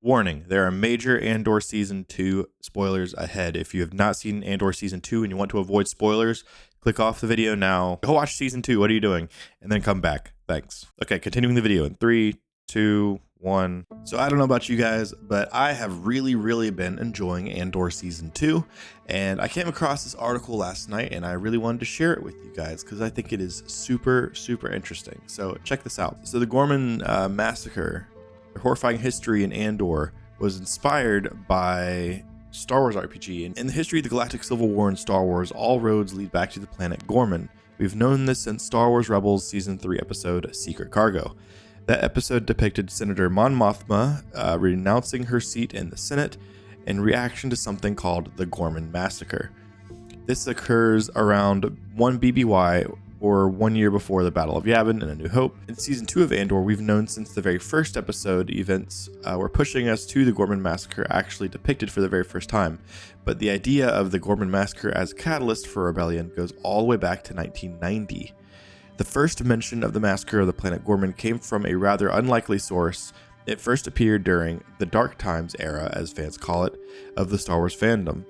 Warning, there are major Andor Season 2 spoilers ahead. If you have not seen Andor Season 2 and you want to avoid spoilers, click off the video now. Go watch Season 2. What are you doing? And then come back. Thanks. Okay, continuing the video in 3, 2, 1. So I don't know about you guys, but I have really been enjoying Andor Season 2. And I came across this article last night and I really wanted to share it with you guys because I think it is super interesting. So check this out. So the Gorman massacre, the horrifying history in Andor, was inspired by Star Wars RPG. In the history of the Galactic Civil War in Star Wars, all roads lead back to the planet Gorman. We've known this since Star Wars Rebels Season 3 episode Secret Cargo. That episode depicted Senator Mon Mothma renouncing her seat in the Senate in reaction to something called the Gorman Massacre. This occurs around 1 BBY, or 1 year before the Battle of Yavin in A New Hope. In Season 2 of Andor, we've known since the very first episode events were pushing us to the Gorman Massacre actually depicted for the very first time. But the idea of the Gorman Massacre as a catalyst for rebellion goes all the way back to 1990. The first mention of the massacre of the planet Gorman came from a rather unlikely source. It first appeared during the Dark Times era, as fans call it, of the Star Wars fandom.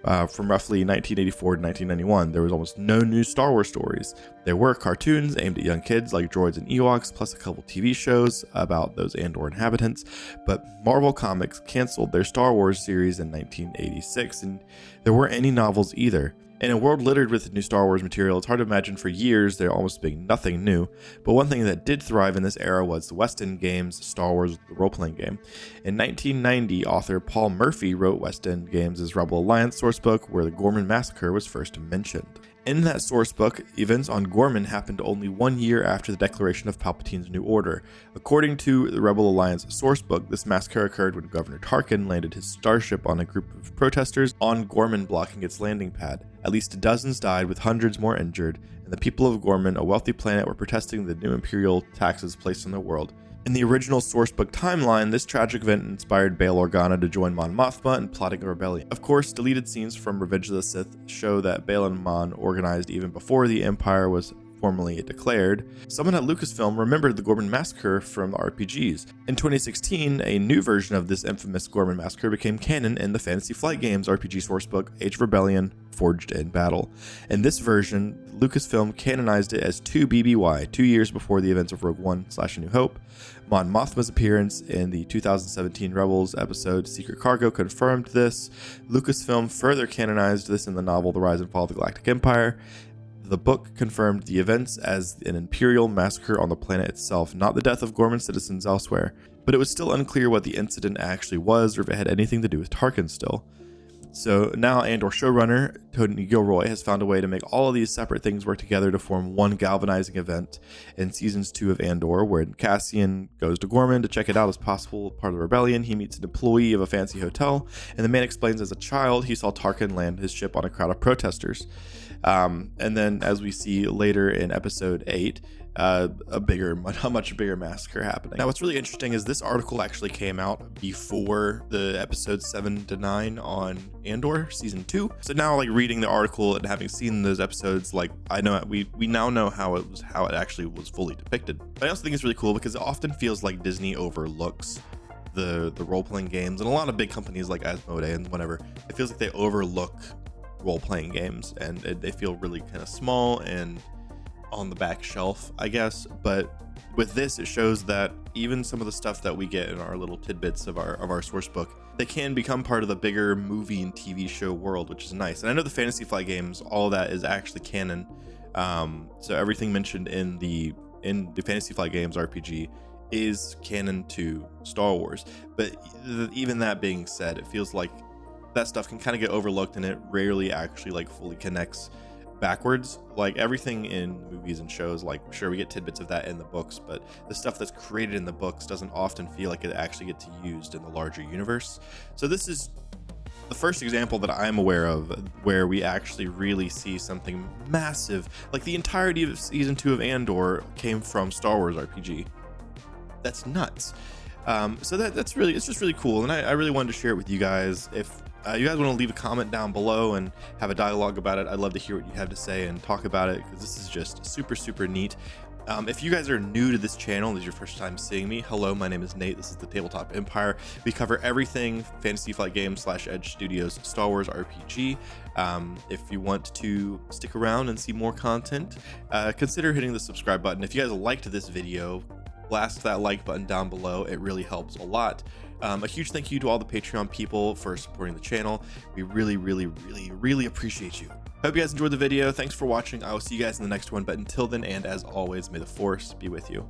From roughly 1984 to 1991, there was almost no new Star Wars stories. There were cartoons aimed at young kids like droids and Ewoks, plus a couple TV shows about those Andor inhabitants, but Marvel Comics canceled their Star Wars series in 1986, and there weren't any novels either. In a world littered with new Star Wars material, it's hard to imagine for years there almost being nothing new, but one thing that did thrive in this era was the West End Games Star Wars role-playing game. In 1990, author Paul Murphy wrote West End Games' Rebel Alliance sourcebook, where the Gorman Massacre was first mentioned. In that sourcebook, events on Gorman happened only 1 year after the declaration of Palpatine's New Order. According to the Rebel Alliance sourcebook, this massacre occurred when Governor Tarkin landed his starship on a group of protesters on Gorman, blocking its landing pad. At least dozens died, with hundreds more injured, and the people of Gorman, a wealthy planet, were protesting the new imperial taxes placed on the world. In the original sourcebook timeline, this tragic event inspired Bail Organa to join Mon Mothma in plotting a rebellion. Of course, deleted scenes from Revenge of the Sith show that Bail and Mon organized even before the Empire was formally declared. Someone at Lucasfilm remembered the Gorman Massacre from the RPGs. In 2016, a new version of this infamous Gorman Massacre became canon in the Fantasy Flight Games RPG sourcebook, Age of Rebellion, Forged in Battle. In this version, Lucasfilm canonized it as 2 BBY, 2 years before the events of Rogue One/A New Hope. Mon Mothma's appearance in the 2017 Rebels episode Secret Cargo confirmed this. Lucasfilm further canonized this in the novel The Rise and Fall of the Galactic Empire. The book confirmed the events as an imperial massacre on the planet itself, not the death of Gorman citizens elsewhere. But it was still unclear what the incident actually was or if it had anything to do with Tarkin still. So now Andor showrunner Tony Gilroy has found a way to make all of these separate things work together to form one galvanizing event in Seasons 2 of Andor, where Cassian goes to Gorman to check it out as possible part of the rebellion. He meets an employee of a fancy hotel, and the man explains as a child he saw Tarkin land his ship on a crowd of protesters. And then, as we see later in episode 8, a much bigger massacre happening. Now, what's really interesting is this article actually came out before the episodes 7 to 9 on Andor season 2. So now, like, reading the article and having seen those episodes, like, I know we now know how it actually was fully depicted. But I also think it's really cool because it often feels like Disney overlooks the role-playing games, and a lot of big companies like Asmodee and whatever, it feels like they overlook role-playing games, and they feel really kind of small and on the back shelf, I guess. But with this, it shows that even some of the stuff that we get in our little tidbits of our source book, they can become part of the bigger movie and TV show world, which is nice. And I know the Fantasy Flight Games, all of that is actually canon. So everything mentioned in the Fantasy Flight Games RPG is canon to Star Wars. But even that being said, it feels like that stuff can kind of get overlooked, and it rarely actually like fully connects backwards. Like everything in movies and shows, like sure we get tidbits of that in the books, but the stuff that's created in the books doesn't often feel like it actually gets used in the larger universe. So this is the first example that I'm aware of where we actually really see something massive. Like the entirety of season 2 of Andor came from Star Wars RPG. That's nuts. So that's really, it's just really cool, and I really wanted to share it with you guys. If you guys want to leave a comment down below and have a dialogue about it, I'd love to hear what you have to say and talk about it, because this is just super neat. If you guys are new to this channel, this is your first time seeing me, hello, my name is Nate. This is the Tabletop Empire. We cover everything Fantasy Flight Games / Edge Studios Star Wars RPG. If you want to stick around and see more content, consider hitting the subscribe button. If you guys liked this video, blast that like button down below. It really helps a lot. A huge thank you to all the Patreon people for supporting the channel. We really appreciate you. Hope you guys enjoyed the video. Thanks for watching. I will see you guys in the next one. But until then, and as always, may the Force be with you.